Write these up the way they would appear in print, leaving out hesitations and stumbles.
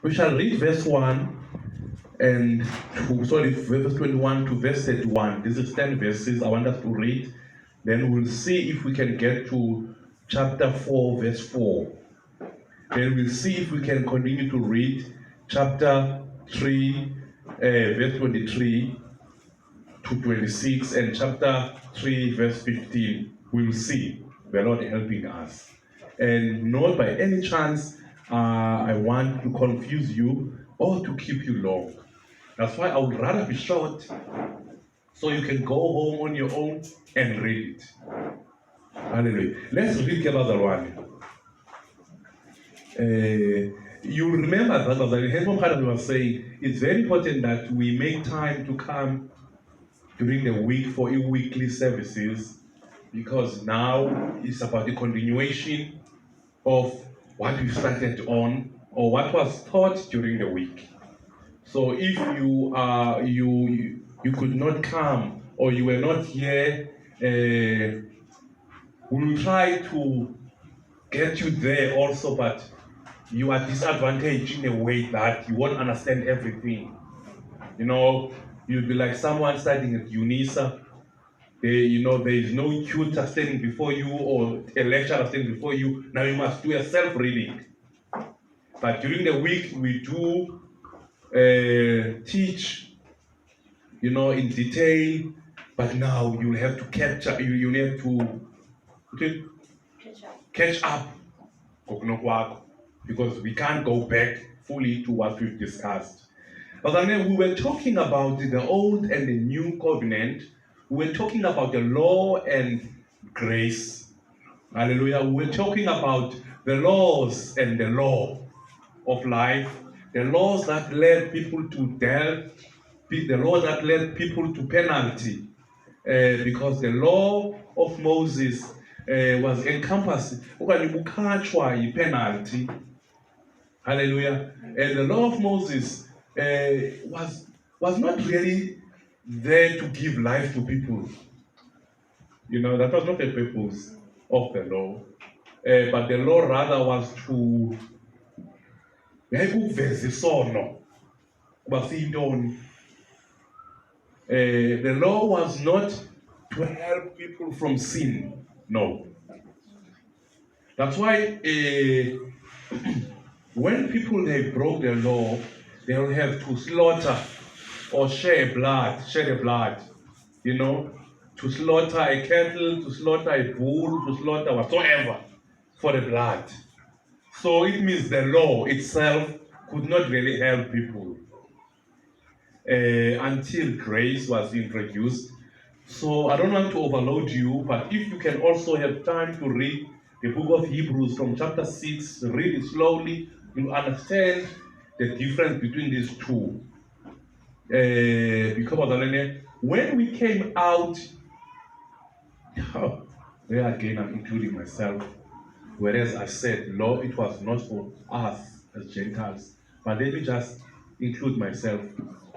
We shall read verse 1 and verse 21 to verse 31. This is 10 verses I want us to read. Then we'll see if we can get to chapter 4, verse 4. Then we'll see if we can continue to read chapter 3, verse 23 to 26, and chapter 3, verse 15. We'll see the Lord helping us. And not by any chance I want to confuse you or to keep you long. That's why I would rather be short so you can go home on your own and read it. Hallelujah. Let's read another one. You remember that the was saying it's very important that we make time to come during the week for weekly services, because now it's about the continuation of what we started on or what was taught during the week. So if you could not come or you were not here, we'll try to get you there also, but you are disadvantaged in a way that you won't understand everything. You know, you'll be like someone studying at UNISA. There is no tutor standing before you or a lecturer standing before you. Now you must do a self-reading. But during the week, we do teach, in detail. But now you have to capture, you need to catch up, because we can't go back fully to what we've discussed. But then we were talking about the old and the new covenant. We were talking about the law and grace. Hallelujah. We were talking about the laws and the law of life, the laws that led people to death, the law that led people to penalty. Because the law of Moses was encompassed penalty. Hallelujah. And the law of Moses was not really there to give life to people. That was not the purpose of the law. But the law rather was to the law was not to help people from sin. No. That's why when people broke the law, they will have to slaughter or shed the blood, to slaughter a cattle, to slaughter a bull, to slaughter whatsoever for the blood. So it means the law itself could not really help people until grace was introduced. So I don't want to overload you, but if you can also have time to read the book of Hebrews from chapter 6, read it slowly, you'll understand the difference between these two. Because when we came out, there again I'm including myself, whereas I said law, it was not for us as Gentiles, but let me just include myself.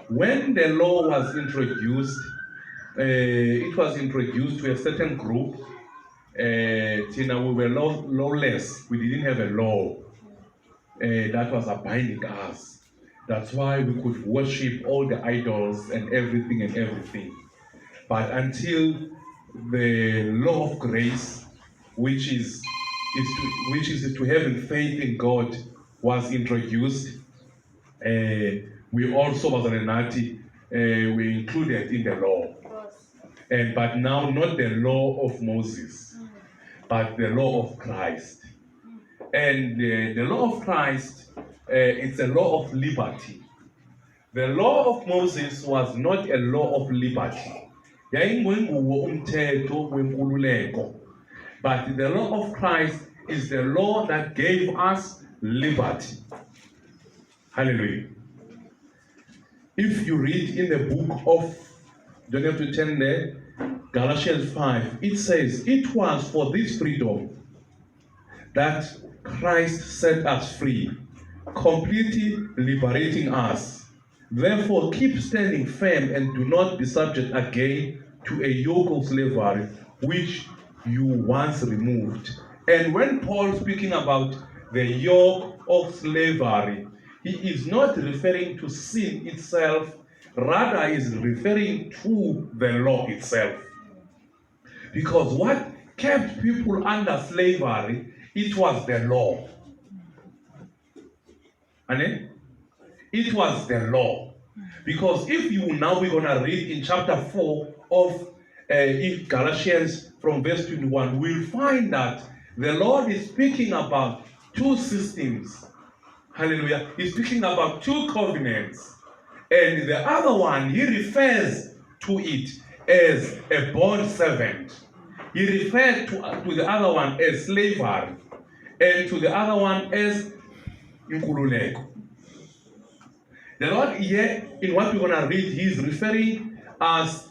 When the law was introduced, it was introduced to a certain group. We were lawless. We didn't have a law that was binding us. That's why we could worship all the idols and everything. But until the law of grace, which is to having faith in God, was introduced, we also were included in the law. But now not the law of Moses, but the law of Christ. And the law of Christ, it's a law of liberty. The law of Moses was not a law of liberty. But the law of Christ is the law that gave us liberty. Hallelujah. If you read in the book of, don't have to turn there, Galatians 5, it says, it was for this freedom that Christ set us free, completely liberating us. Therefore, keep standing firm and do not be subject again to a yoke of slavery, which you once removed. And when Paul speaking about the yoke of slavery, he is not referring to sin itself, rather is referring to the law itself. Because what kept people under slavery, it was the law. And it was the law. Because if you now we're going to read in chapter 4 of Galatians from verse 21, we'll find that the Lord is speaking about two systems. Hallelujah. He's speaking about two covenants. And the other one, he refers to it as a bond servant. He referred to the other one as slavery, and to the other one as inkululeko. The Lord here, in what we're going to read, he is referring us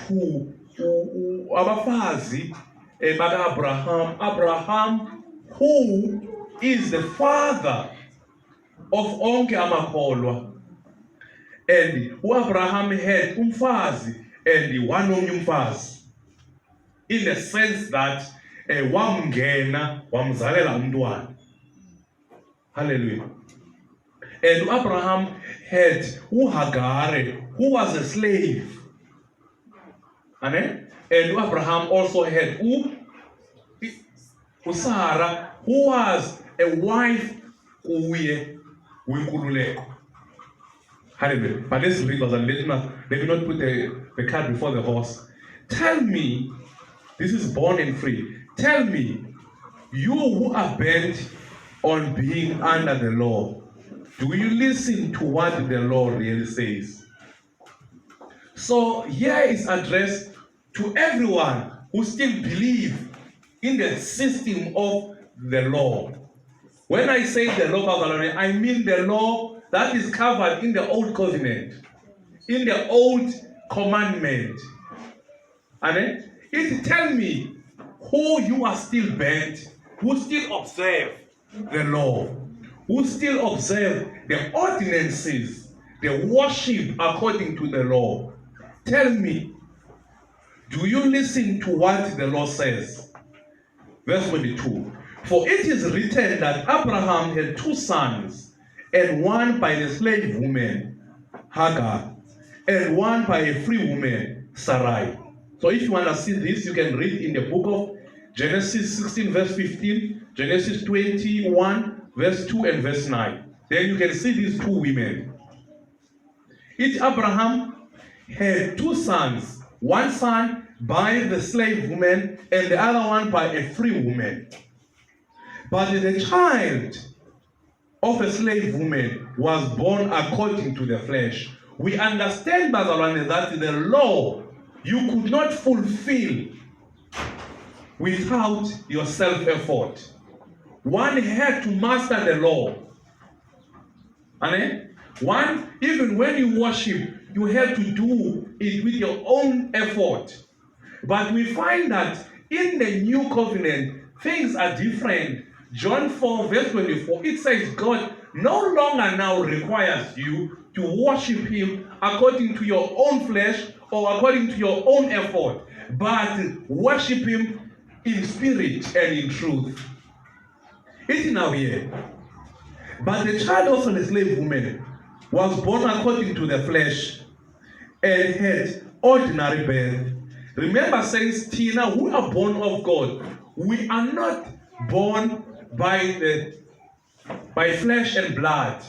to abafazi Abraham. Abraham, who is the father of onke amakholwa. And who Abraham had umfazi and one umfazi. In the sense that wamngena wamzalela umntwana. Hallelujah. And Abraham had Hagar, who was a slave. And Abraham also had Sarah, who was a wife kuye winkululeko. Hallelujah. But let's read, let me not put the cart before the horse. Tell me, this is born and free. Tell me, you who are bent on being under the law, do you listen to what the law really says? So here is addressed to everyone who still believes in the system of the law. When I say the law, I mean the law that is covered in the old covenant, in the old commandment. And it tells me who you are still bent, who still observe the law, who still observe the ordinances, the worship according to the law. Tell me, do you listen to what the law says? Verse 22. For it is written that Abraham had two sons, and one by the slave woman, Hagar, and one by a free woman, Sarai. So if you want to see this, you can read in the book of Genesis 16 verse 15, Genesis 21 verse 2 and verse 9. Then you can see these two women. Abraham had two sons, one son by the slave woman and the other one by a free woman. But the child of a slave woman was born according to the flesh. We understand, Bazalwane, that the law you could not fulfill without your self-effort. One had to master the law. And one, even when you worship, you have to do it with your own effort. But we find that in the new covenant, things are different. John 4 verse 24, it says God no longer now requires you to worship him according to your own flesh or according to your own effort, but worship him in spirit and in truth. It's now here. But the child of the slave woman was born according to the flesh and had ordinary birth. Remember, says Tina, who are born of God, we are not born by flesh and blood,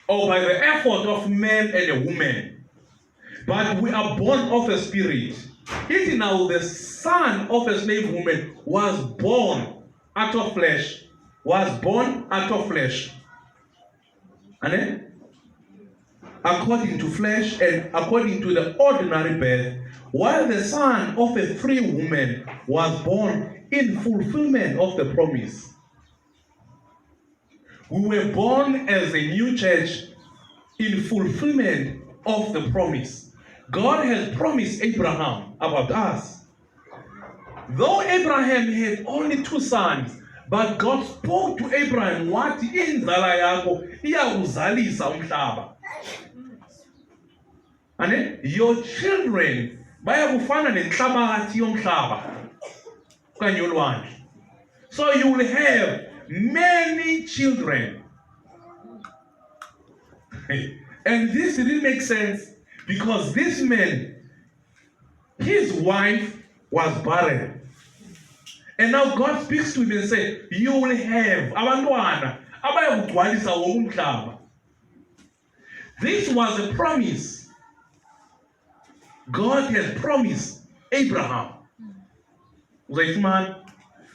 or by the effort of man and a woman, but we are born of a spirit. It now the son of a slave woman was born out of flesh, and then according to flesh and according to the ordinary birth, while the son of a free woman was born in fulfillment of the promise. We were born as a new church in fulfillment of the promise. God has promised Abraham about us. Though Abraham had only two sons, but God spoke to Abraham, what inzala yakho iyawuzalisa umhlaba. And your children bayakufana nenhlabathi yomhlaba kanye yolwandle. So you will have many children. And this didn't make sense because this man, his wife was barren. And now God speaks to him and says, you will have abantwana abayakugcwalisa wonke umhlaba. This was a promise. God has promised Abraham.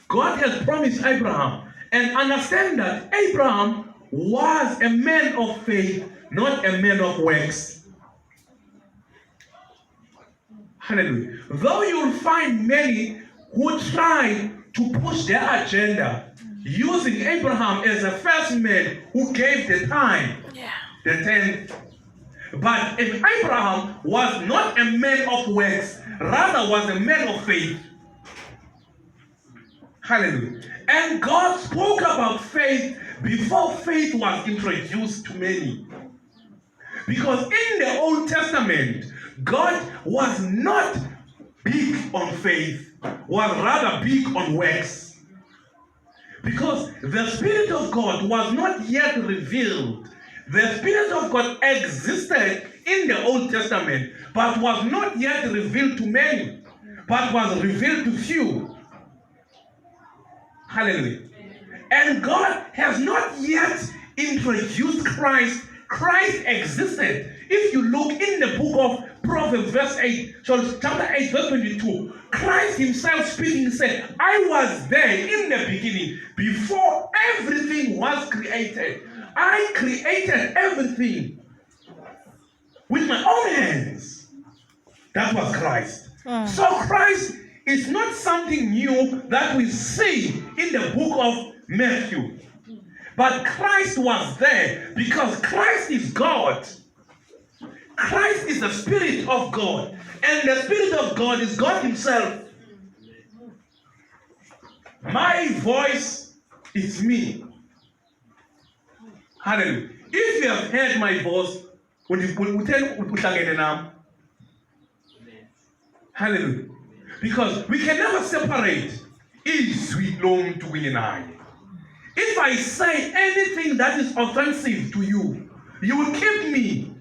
God has promised Abraham. And understand that Abraham was a man of faith, not a man of works. Hallelujah. Though you will find many who try to push their agenda using Abraham as the first man who gave the time, the 10th. But if Abraham was not a man of works, rather was a man of faith. Hallelujah. And God spoke about faith before faith was introduced to many. Because in the Old Testament, God was not big on faith, was rather big on works. Because the Spirit of God was not yet revealed. The Spirit of God existed in the Old Testament, but was not yet revealed to many, but was revealed to few. Hallelujah. And God has not yet introduced Christ. Christ existed. If you look in the book of Proverbs, chapter 8, verse 22, Christ himself speaking said, I was there in the beginning, before everything was created. I created everything with my own hands. That was Christ. So Christ is not something new that we see in the book of Matthew. But Christ was there because Christ is God. Christ is the Spirit of God. And the Spirit of God is God himself. My voice is me. Hallelujah. If you have heard my voice, hallelujah. Because we can never separate sweet long to win and I. If I say anything that is offensive to you, you will keep me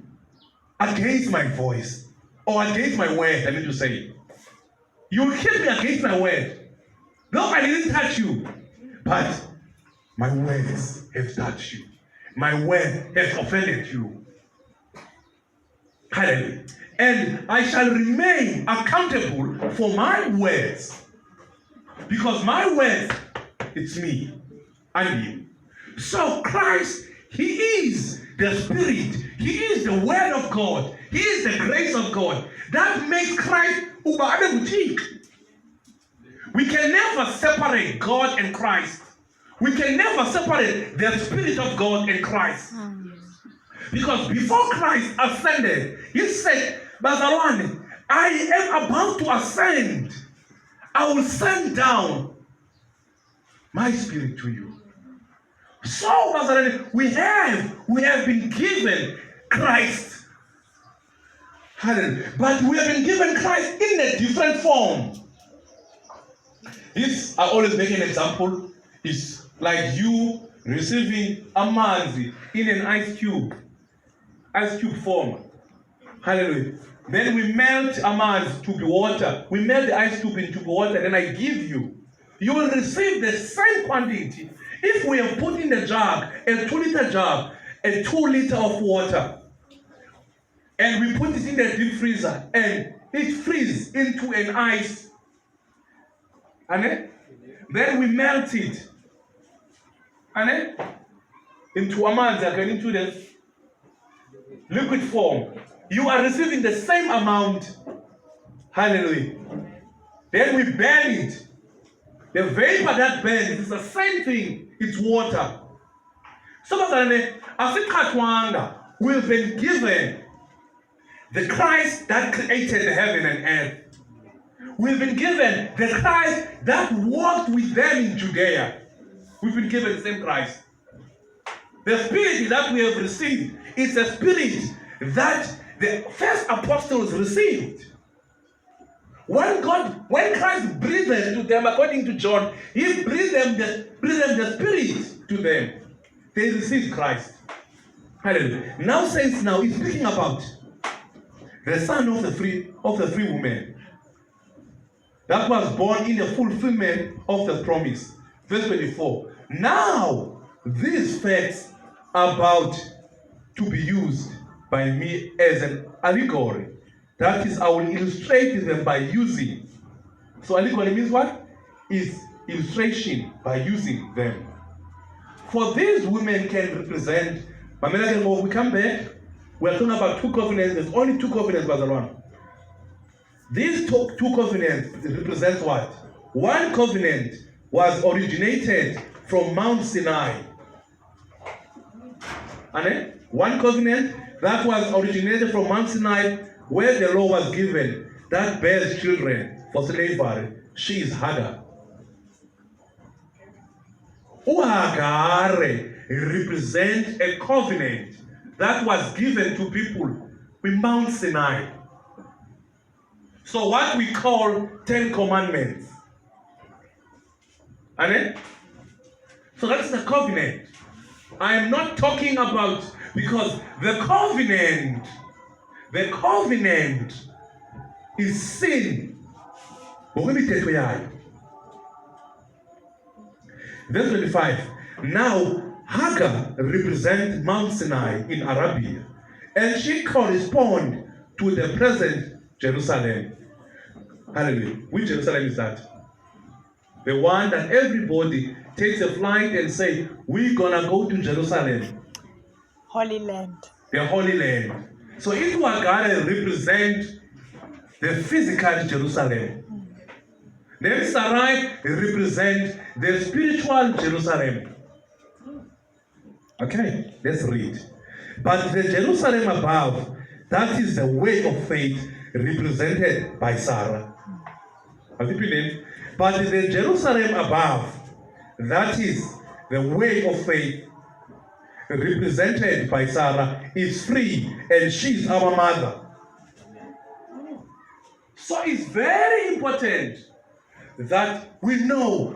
against my voice or against my word. I need to say, you will keep me against my word. Though I didn't touch you, but my words have touched you. My word has offended you. Hallelujah. And I shall remain accountable for my words. Because my words, it's me and you. So Christ, he is the Spirit. He is the Word of God. He is the grace of God. That makes Christ boutique. We can never separate God and Christ. We can never separate the Spirit of God and Christ. Because before Christ ascended, he said, Bazalwane, I am about to ascend. I will send down my Spirit to you. So, Bazalwane, we have been given Christ. But we have been given Christ in a different form. This, I always make an example, is like you receiving a manzi in an ice cube form. Hallelujah. Then we melt a manzi to be water. We melt the ice cube into water, then I give you. You will receive the same quantity. If we have put in the jug, a 2-liter jug, a 2 liter of water, and we put it in the deep freezer, and it freezes into an ice, and then we melt it, and into a manzi, into the liquid form. You are receiving the same amount. Hallelujah. Then we burn it. The vapor that burns is the same thing. It's water. So we've been given the Christ that created the heaven and earth. We've been given the Christ that walked with them in Judea. We've been given the same Christ. The Spirit that we have received is the Spirit that the first apostles received. When Christ breathed to them, according to John, he breathed them the Spirit to them. They received Christ. Hallelujah. Now says now he's speaking about the son of the three women that was born in the fulfillment of the promise. Verse 24. Now these facts are about to be used by me as an allegory. That is, I will illustrate them by using. So allegory means what? Is illustration by using them. For these women can represent, when we come back, we're talking about two covenants. There's only two covenants, Brother Ron. These two covenants represent what? One covenant was originated from Mount Sinai. And one covenant that was originated from Mount Sinai, where the law was given, that bears children for slavery. She is Hagar. Hagar represents a covenant that was given to people with Mount Sinai. So what we call 10 Commandments. And so that's the covenant. I am not talking about, because the covenant is sin. Verse 25. Now Hagar represents Mount Sinai in Arabia, and she corresponds to the present Jerusalem. Hallelujah. Which Jerusalem is that? The one that everybody takes a flight and say, we're gonna go to Jerusalem. Holy Land. The Holy Land. So it was gonna represent the physical Jerusalem. Then Sarai represents the spiritual Jerusalem. Okay, let's read. But the Jerusalem above, that is the way of faith represented by Sarah. Have you believed? But the Jerusalem above, that is the way of faith represented by Sarah, is free, and she is our mother. So it's very important that we know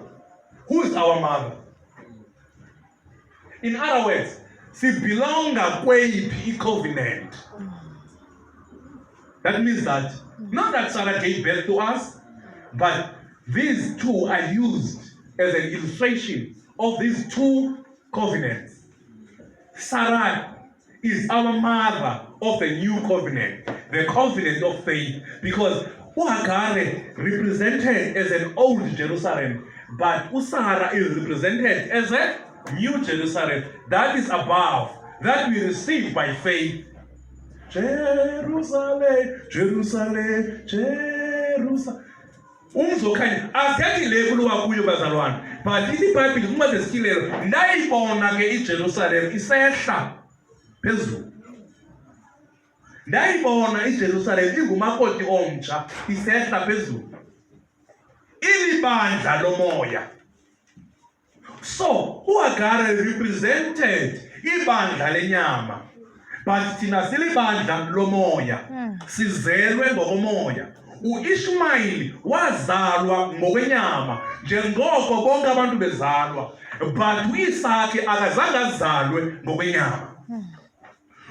who is our mother. In other words, she belongs to covenant. That means that not that Sarah gave birth to us, but these two are used as an illustration of these two covenants. Sarah is our mother of the new covenant, the covenant of faith, because Hagar represented as an old Jerusalem, but Sarah is represented as a new Jerusalem that is above, that we receive by faith. Jerusalem, Jerusalem, Jerusalem. Umzokhanya asithi le kulwa kuyo bazalwane, but iBhayibheli uma zesikilelo ndayibona ke iJerusalem isehla phezulu. Ndayibona iJerusalem ingumakoti omtsha isehla phezulu. Ilibandla lomoya. So Hagar represented ibandla lenyama, but thina silibandla lomoya, sizelwe ngokomoya. U-Ishmael wazalwa ngokwenyama njengoko bonke abantu bezalwa, but uIsake akazange azalwe ngokwenyama.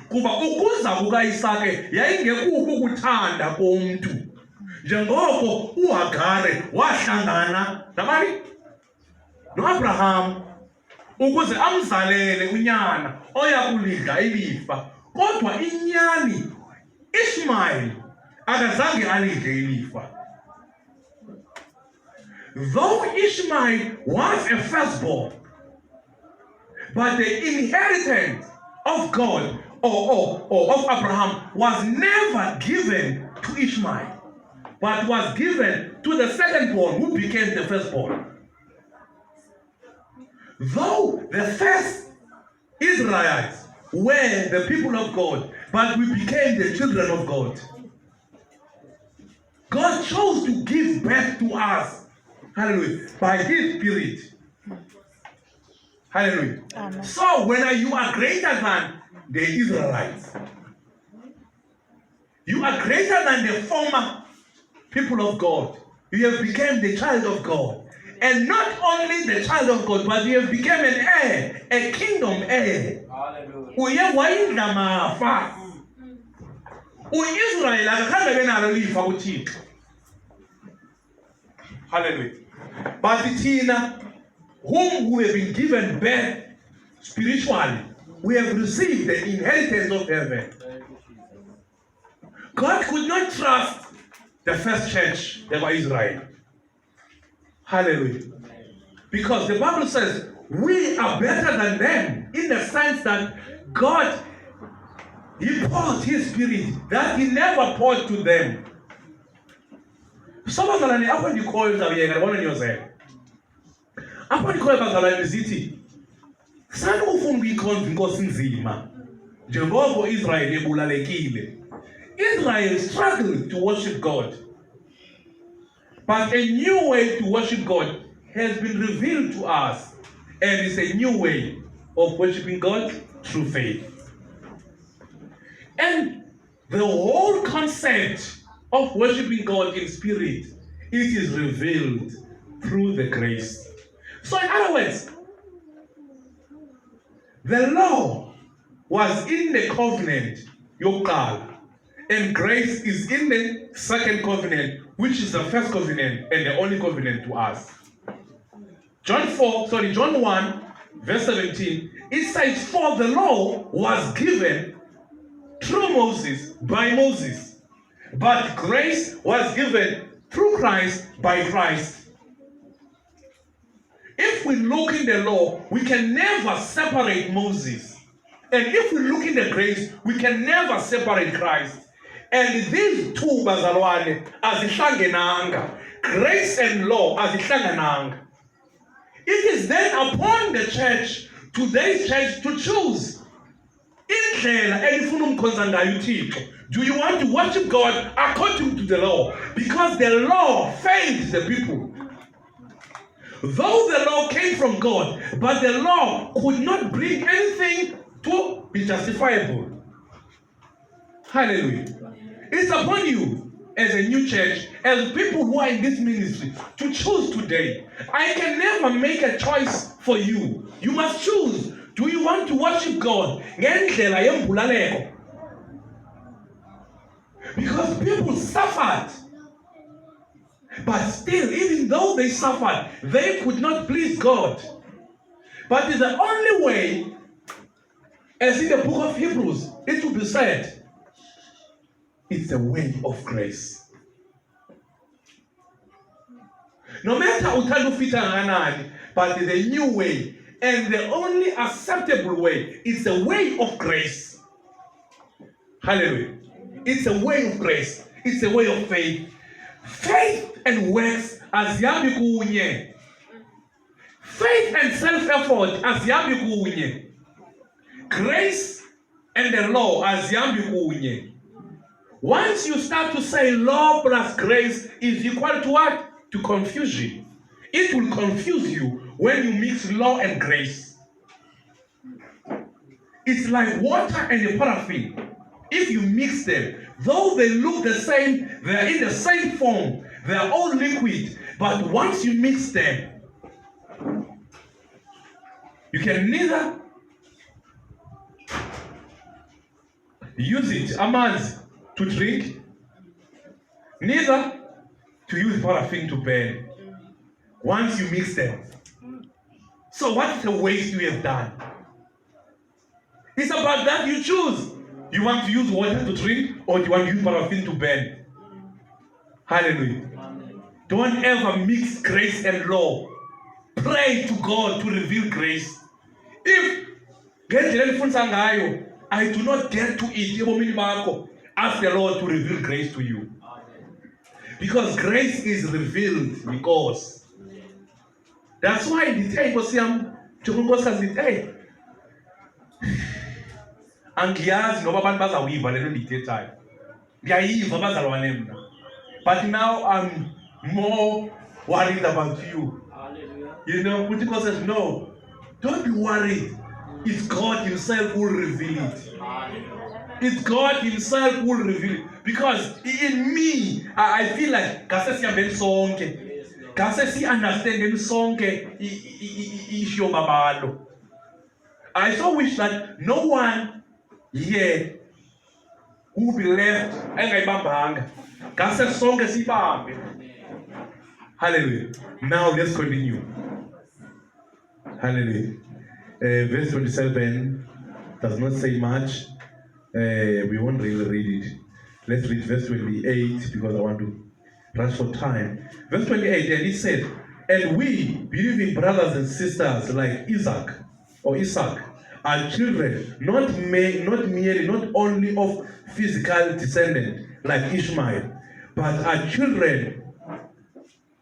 Kuba ukuza kukaIsake yayingekukho ukuthanda komuntu, njengoko uHagar wahlangana nabani? No-Abraham ukuze amzalele unyana oya kulidla ilifa, kodwa inyani Ishmael akazange alidle ilifa. Though Ishmael was a firstborn, but the inheritance of God or of Abraham was never given to Ishmael, but was given to the secondborn, who became the firstborn. Though the first Israelites were the people of God, but we became the children of God. God chose to give birth to us, hallelujah, by His Spirit. Hallelujah. Amen. So when you are greater than the Israelites, you are greater than the former people of God. You have become the child of God. And not only the child of God, but you have become an heir, a kingdom heir. uye wayidla mafa uIsrael akakhambe benalo lifa kuThixo. Hallelujah. But thina whom we have been given birth spiritually, we have received the inheritance of heaven. God could not trust the first church, they were Israel. Hallelujah. Because the Bible says we are better than them in the sense that God, He poured His Spirit that He never poured to them. Abazalwane apho ndikhoyo ndizawuyeka ndibona niyozela. Apho ndikhoyo bazalwane zithi sanukufuna ukuyikhonza inkosi nzima njengoko Israel ebulalekile. Israel struggled to worship God. But a new way to worship God has been revealed to us. And it's a new way of worshiping God through faith. And the whole concept of worshiping God in spirit, it is revealed through the grace. So in other words, the law was in the covenant, yokuqala, and grace is in the second covenant, which is the first covenant and the only covenant to us. John 1, verse 17, it says, for the law was given through Moses, by Moses, but grace was given through Christ, by Christ. If we look in the law, we can never separate Moses. And if we look in the grace, we can never separate Christ. And these two, bazalwane, azihlangananga. Grace and law azihlangananga. It is then upon the church, today's church, to choose. Do you want to worship God according to the law? Because the law failed the people. Though the law came from God, but the law could not bring anything to be justifiable. Hallelujah. It's upon you as a new church, as people who are in this ministry, to choose today. I can never make a choice for you. You must choose. Do you want to worship God? Because people suffered. But still, even though they suffered, they could not please God. But it's the only way, as in the book of Hebrews, it will be said, it's a way of grace. No matter uthanda ufita kangakanani, but it's a new way. And the only acceptable way is a way of grace. Hallelujah. It's a way of grace. It's a way of faith. Faith and works azihambi kunye. Faith and self-effort azihambi kunye. Grace and the law azihambi kunye. Once you start to say law plus grace is equal to what? To confusion. It will confuse you when you mix law and grace. It's like water and a paraffin. If you mix them, though they look the same, they are in the same form, they are all liquid, but once you mix them, you can neither use it, amanzi, to drink, neither to use paraffin to burn. Once you mix them. So what's the waste you have done? It's about that you choose. You want to use water to drink, or do you want to use paraffin to burn? Hallelujah. Don't ever mix grace and law. Pray to God to reveal grace. If I do not get to it, ask the Lord to reveal grace to you. Because grace is revealed because. That's why in the time, hey, angiyazi ngoba abantu bazawiva lelo ndithethayo. Ngiyayiva bazalwane mina. But now I'm more worried about you. You know, Putin says, no, don't be worried. It's God Himself who will reveal it. It's God Himself who will reveal it. Because in me, I feel like Kasesi amben sonke. Kasesi understand sonke isho babalo. I so wish that no one here who will be left engayibambanga. Ngase sonke sibambe. Hallelujah. Now let's continue. Hallelujah. Verse 27 does not say much. We won't really read it. Let's read verse 28 because I want to rush for time. Verse 28, and he said, and we, believing brothers and sisters like Isaac, are children, not only of physical descendant like Ishmael, but are children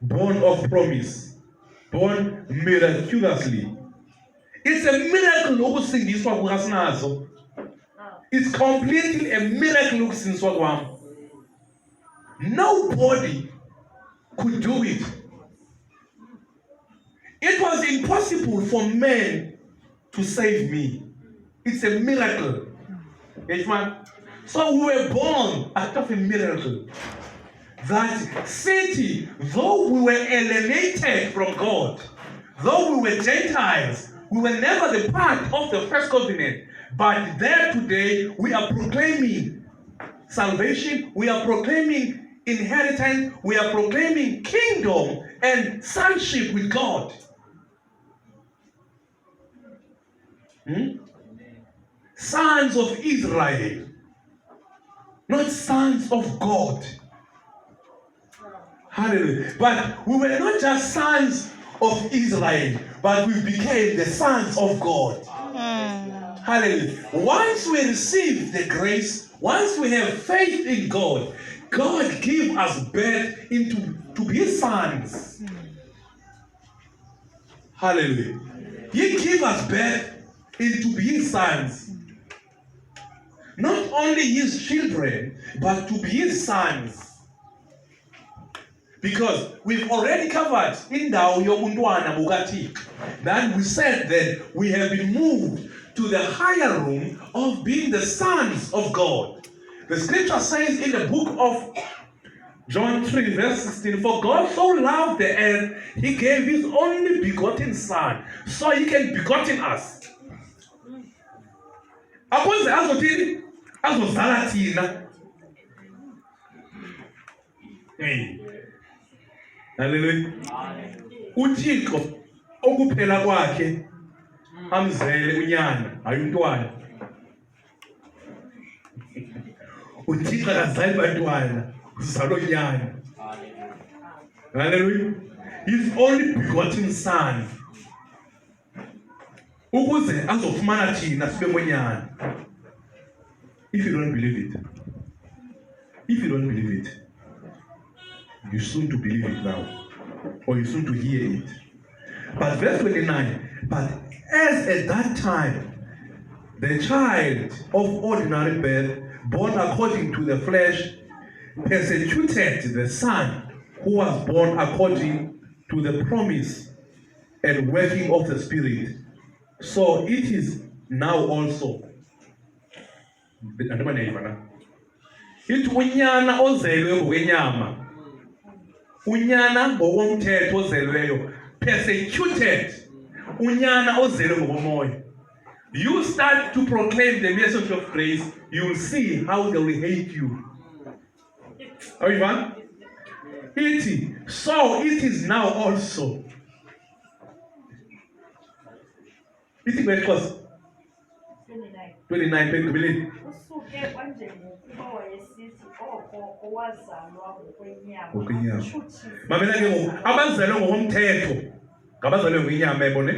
born of promise, born miraculously. It's a miracle ukusindiswa kukasinazo. It's completely a miracle ukusindiswa kwami. Nobody could do it. It was impossible for men to save me. It's a miracle. So we were born out of a miracle. That city, though we were alienated from God, though we were Gentiles, we were never the part of the first covenant. But there today, we are proclaiming salvation, we are proclaiming inheritance, we are proclaiming kingdom and sonship with God. Sons of Israel, not sons of God. Hallelujah. But we were not just sons of Israel, but we became the sons of God. Hallelujah. Once we receive the grace, once we have faith in God, God gives us birth to be sons. Hallelujah. He gives us birth into being sons. Not only his children, but to be his sons. Because we've already covered in Dao Yobuntwana Bukatik. Then we said that we have been moved to the higher room of being the sons of God. The scripture says in the book of John 3 verse 16, for God so loved the earth, he gave his only begotten son, so he can begotten us. Akwenze azothini? Azozala thina. Hey. Hallelujah. uThixo okuphela kwakhe amzele unyana hayi umntwana. uThixo akazali bantwana uzalwa unyana. Hallelujah. His only begotten son ukuze azofumana thina sibe ngonyana. If you don't believe it, you soon to believe it now, or you soon to hear it. But verse 29, but as at that time, the child of ordinary birth, born according to the flesh, persecuted the son who was born according to the promise and working of the Spirit. So it is now also. It unyana ozelwe ngokwenyama. Unyana ngokomthetho ozelweyo persecuted unyana ozelwe ngokomoya. You start to proclaim the message of grace, you will see how they will hate you. Are you fine? So it is now also. It was 29 believe. Mamela ke ngoku abazalwe ngokomthetho ngabazalwe ngwenyama ebone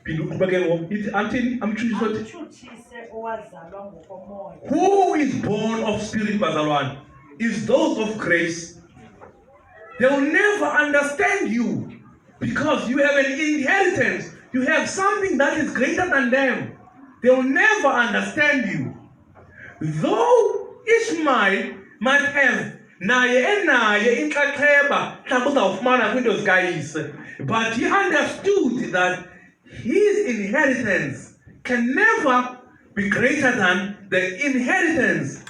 phinda uqhuba ke ngoku ithi athini amtshutshise owazalwa ngokomoya. Who is born of spirit bazalwane is those of grace. They will never understand you because you have an inheritance. You have something that is greater than them. They will never understand you. Though Ishmael might have naye inxaxheba mhlawumbe uzawufumana kwinto zikayise, but he understood that his inheritance can never be greater than the inheritance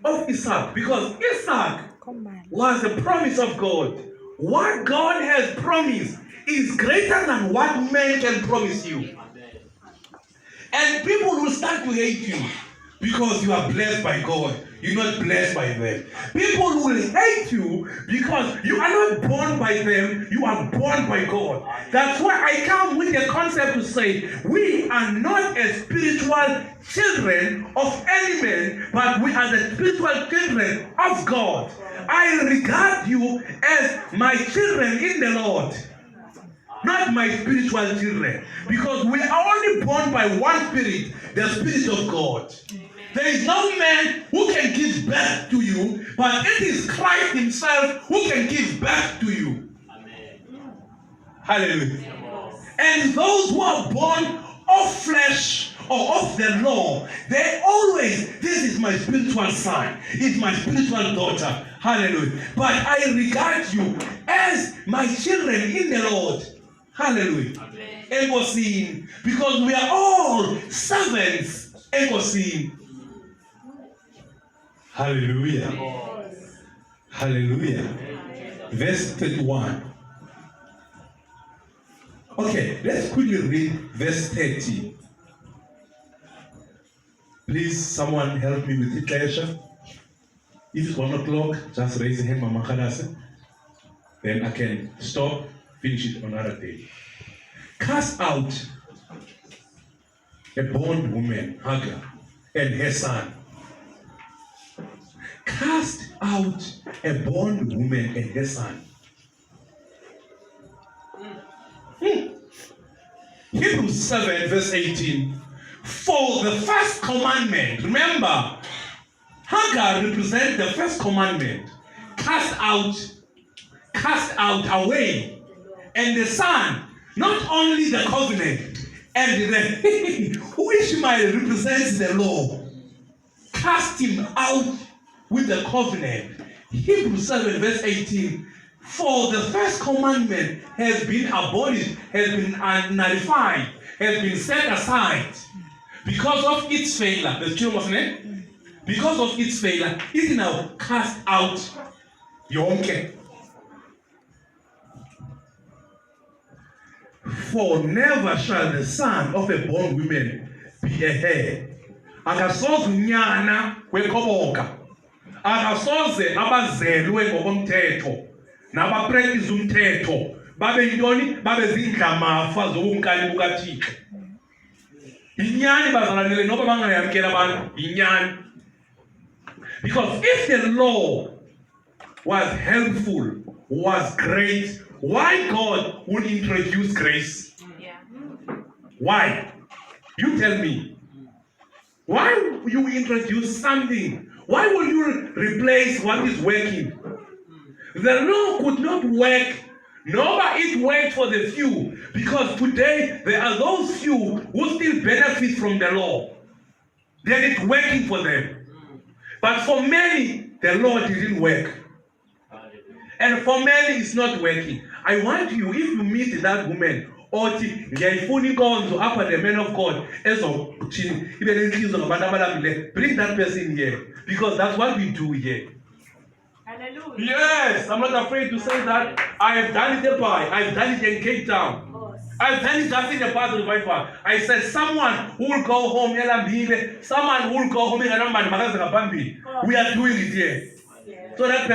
of Isaac, because Isaac was a promise of God. What God has promised is greater than what man can promise you. And people will start to hate you because you are blessed by God. You're not blessed by them. People will hate you because you are not born by them, you are born by God. That's why I come with a concept to say we are not as spiritual children of any man, but we are the spiritual children of God. I regard you as my children in the Lord, not my spiritual children, because we are only born by one spirit, the Spirit of God. There is no man who can give birth to you, but it is Christ himself who can give birth to you. Amen. Hallelujah. And those who are born of flesh or of the law, they always, this is my spiritual son, it's my spiritual daughter. Hallelujah. But I regard you as my children in the Lord. Hallelujah. Amen. Because we are all servants. Amen. Hallelujah. Hallelujah. Verse 31. Okay, let's quickly read verse 30. Please, someone help me with it, Laisha. If it's 1 o'clock, just raise your hand, Mama Khalasa. Then I can stop, finish it another day. Cast out a bondwoman, Hagar, and her son. Cast out a bondwoman and her son. Hebrews 7 verse 18. For the first commandment, remember, Hagar represents the first commandment. Cast out, away. And the son, not only the covenant, and the Ishmael represents the law. Cast him out with the covenant. Hebrews 7 verse 18. For the first commandment has been abolished, has been nullified, has been set aside because of its failure. The children was name? Because of its failure, it is now cast out. Yonke. For never shall the son of a bondwoman be a heir. Akasoze unyana wekoboka. Akasoze abazelwe ngokomthetho. Nabapractice umthetho. Babe yintoni? Babe zindlamafa zobunkani bukaThixo. Inyani bazalanele noba bangayamkela abantu. Inyani. Because if the law was helpful, was great, why God would introduce grace? Yeah. Why? You tell me. Why will you introduce something? Why will you replace what is working? The law could not work, nor it worked for the few, because today there are those few who still benefit from the law. Then it's working for them. But for many, the law didn't work. And for many, it's not working. I want you, if you meet that woman, or bring the man of God, bring that person here. Because that's what we do here. Hallelujah. Yes, I'm not afraid to say that. I have done it in Dubai. I've done it in Cape Town. I've done it just in the part of the Bible. I said, someone who will go home, someone who will go home, we are doing it here. So that